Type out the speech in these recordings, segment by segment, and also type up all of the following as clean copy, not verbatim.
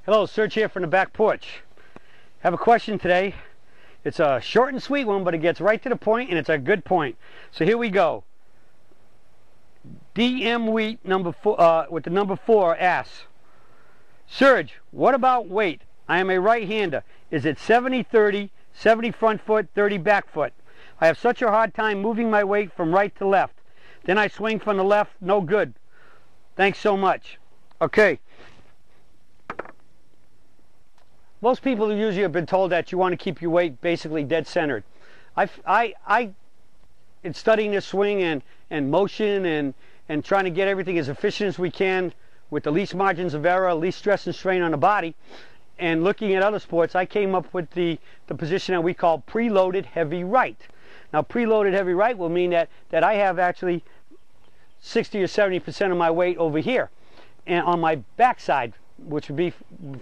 Hello, Serge here from the back porch. Have a question today. It's a short and sweet one, but it gets right to the point, and it's a good point. So here we go. DM Wheat number 4 with the number 4 asks, Serge, what about weight? I am a right-hander. Is it 70-30, 70 front foot, 30 back foot? I have such a hard time moving my weight from right to left. Then I swing from the left, no good. Thanks so much. Okay. Most people usually have been told that you want to keep your weight basically dead centered. In studying this swing and motion and trying to get everything as efficient as we can with the least margins of error, least stress and strain on the body, and looking at other sports, I came up with the position that we call preloaded heavy right. Now, preloaded heavy right will mean that I have actually 60 or 70% of my weight over here and on my backside, which would be,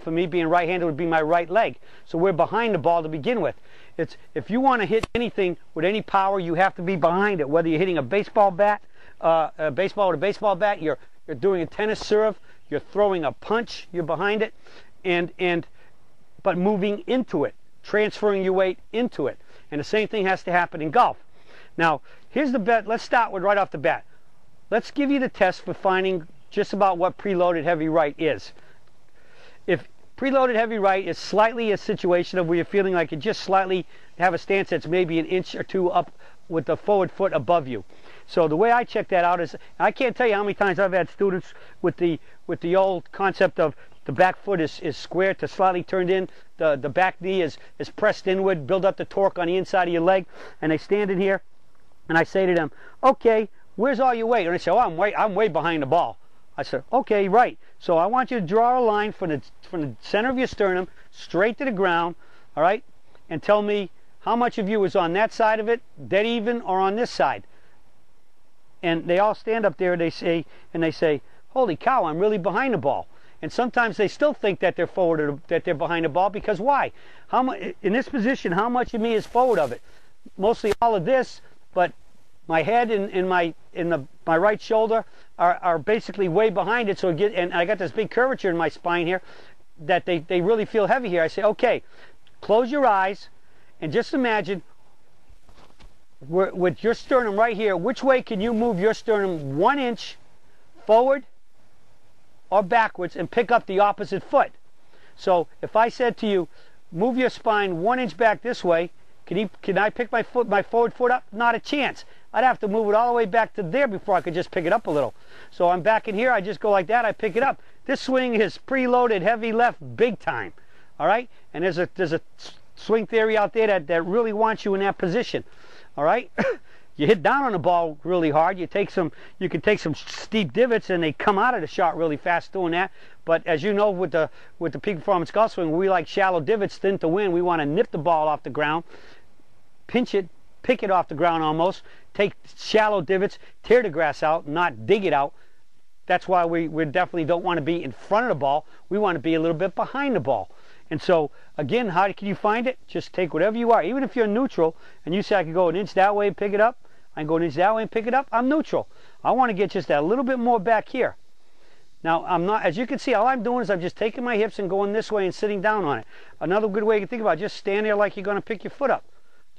for me being right-handed, would be my right leg. So we're behind the ball to begin with. If you want to hit anything with any power, you have to be behind it. Whether you're hitting a baseball bat, a baseball with a baseball bat, you're doing a tennis serve, you're throwing a punch, you're behind it, but moving into it, transferring your weight into it. And the same thing has to happen in golf. Now, here's the bet. Let's start with right off the bat. Let's give you the test for finding just about what preloaded heavy right is. If preloaded heavy right is slightly a situation of where you're feeling like you just slightly have a stance that's maybe an inch or two up with the forward foot above you. So the way I check that out is, I can't tell you how many times I've had students with the old concept of the back foot is square to slightly turned in, the back knee is pressed inward, build up the torque on the inside of your leg, and they stand in here, and I say to them, okay, where's all your weight? And they say, oh, I'm way behind the ball. I said, okay, right. So I want you to draw a line from the center of your sternum straight to the ground, all right, and tell me how much of you is on that side of it, dead even, or on this side. And they all stand up there and they say, holy cow, I'm really behind the ball. And sometimes they still think that they're forward, or that they're behind the ball, because why? How much in this position? How much of me is forward of it? Mostly all of this, but my head and my right shoulder are basically way behind it. So and I got this big curvature in my spine here that they really feel heavy here. I say, okay, close your eyes and just imagine with your sternum right here, which way can you move your sternum 1 inch forward or backwards and pick up the opposite foot? So if I said to you, move your spine 1 inch back this way, can I pick my forward foot up? Not a chance. I'd have to move it all the way back to there before I could just pick it up a little. So I'm back in here, I just go like that, I pick it up. This swing is preloaded heavy left big time. All right? And there's a swing theory out there that really wants you in that position. All right? You hit down on the ball really hard. You can take some steep divots, and they come out of the shot really fast doing that. But as you know, with the peak performance golf swing, we like shallow divots, thin to win. We want to nip the ball off the ground, pinch it, pick it off the ground almost, take shallow divots, tear the grass out, not dig it out. That's why we definitely don't want to be in front of the ball. We want to be a little bit behind the ball. And so, again, how can you find it? Just take whatever you are. Even if you're neutral and you say I can go an inch that way and pick it up, I can go an inch that way and pick it up, I'm neutral. I want to get just that little bit more back here. Now, I'm not, as you can see, all I'm doing is I'm just taking my hips and going this way and sitting down on it. Another good way to think about it, just stand there like you're going to pick your foot up.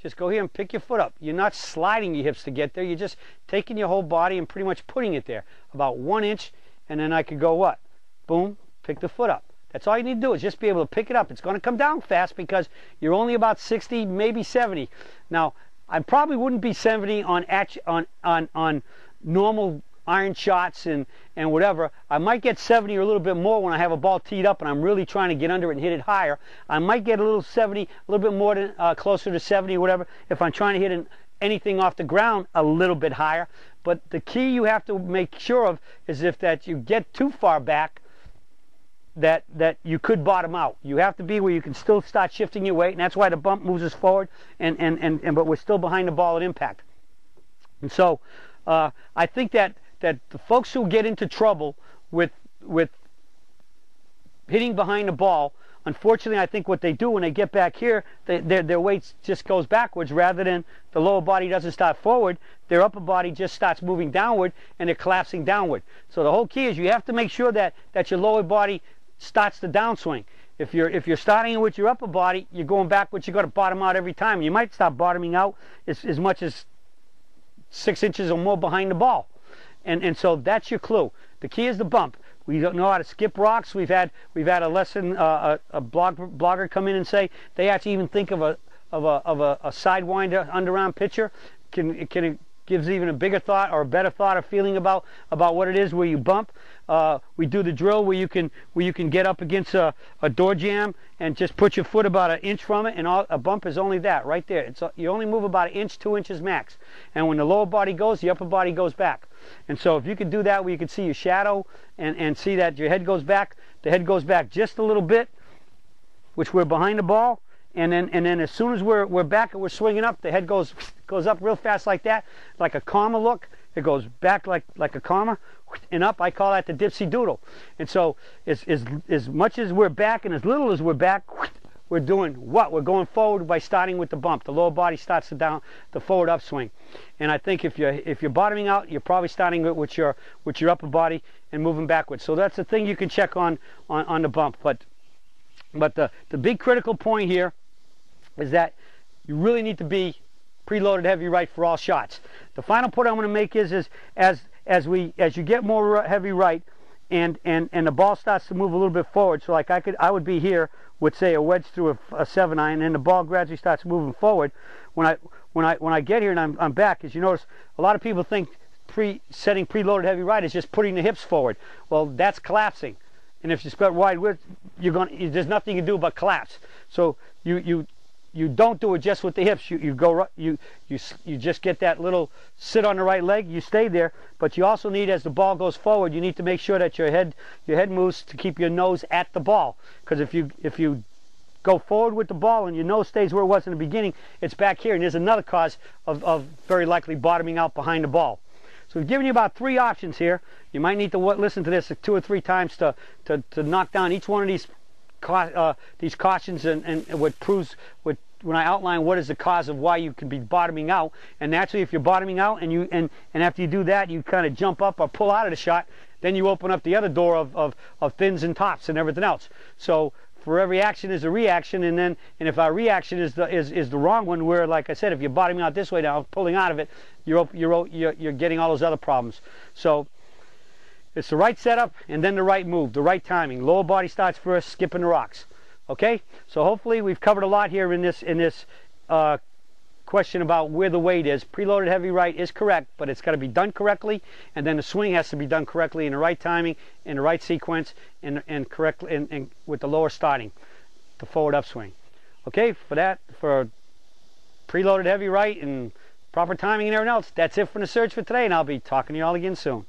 Just go here and pick your foot up. You're not sliding your hips to get there. You're just taking your whole body and pretty much putting it there. About 1 inch, and then I could go what? Boom, pick the foot up. That's all you need to do, is just be able to pick it up. It's going to come down fast because you're only about 60, maybe 70. Now, I probably wouldn't be 70 on normal iron shots and whatever. I might get 70 or a little bit more when I have a ball teed up and I'm really trying to get under it and hit it higher. I might get a little 70, a little bit more than closer to 70 or whatever if I'm trying to hit anything off the ground a little bit higher. But the key you have to make sure of is if that you get too far back, that you could bottom out. You have to be where you can still start shifting your weight, and that's why the bump moves us forward, but we're still behind the ball at impact. And so I think that the folks who get into trouble with hitting behind the ball, unfortunately, I think what they do when they get back here, their weight just goes backwards rather than the lower body doesn't start forward. Their upper body just starts moving downward, and they're collapsing downward. So the whole key is you have to make sure that your lower body starts the downswing. If you're starting with your upper body, you're going backwards, you're going to bottom out every time. You might start bottoming out as much as 6 inches or more behind the ball. And so that's your clue. The key is the bump. We don't know how to skip rocks. We've had a lesson, a blogger come in and say they actually even think of a sidewinder underarm pitcher. It gives even a bigger thought or a better thought or feeling about what it is where you bump. We do the drill where you can get up against a door jamb and just put your foot about 1 inch from it, and a bump is only that right there. You only move about 1 inch, 2 inches max. And when the lower body goes, the upper body goes back. And so if you can do that where you can see your shadow and see that your head goes back, the head goes back just a little bit, which we're behind the ball, and then as soon as we're back and we're swinging up, the head goes up real fast like that, like a comma look. It goes back like a comma and up. I call that the dipsy doodle. And so as much as we're back and as little as we're back, we're doing what? We're going forward by starting with the bump. The lower body starts the forward upswing. And I think if you're bottoming out, you're probably starting with your upper body and moving backwards. So that's the thing you can check on the bump. But the big critical point here is that you really need to be preloaded heavy right for all shots. The final point I'm going to make is as you get more heavy right and the ball starts to move a little bit forward. So like I would be here with say a wedge through a 7-iron, and the ball gradually starts moving forward. When I get here and I'm back, as you notice, a lot of people think setting preloaded heavy right is just putting the hips forward. Well, that's collapsing. And if you spread wide width, there's nothing you can do but collapse. So you don't do it just with the hips. You just get that little sit on the right leg. You stay there, but you also need, as the ball goes forward, you need to make sure that your head moves to keep your nose at the ball. Because if you go forward with the ball and your nose stays where it was in the beginning, it's back here, and there's another cause of very likely bottoming out behind the ball. So we've given you about 3 options here. You might need to listen to this 2 or 3 times to knock down each one of these cautions and what proves when I outline what is the cause of why you could be bottoming out. And naturally, if you're bottoming out and after you do that, you kind of jump up or pull out of the shot, then you open up the other door of fins and tops and everything else. So for every action is a reaction, and if our reaction is the wrong one, where, like I said, if you're bottoming out this way now, pulling out of it, you're getting all those other problems. So it's the right setup and then the right move, the right timing. Lower body starts first, skipping the rocks. Okay, so hopefully we've covered a lot here in this question about where the weight is. Preloaded heavy right is correct, but it's got to be done correctly, and then the swing has to be done correctly in the right timing, in the right sequence, and correctly, and with the lower starting, the forward upswing. Okay, for preloaded heavy right and proper timing and everything else, that's it from the search for today, and I'll be talking to you all again soon.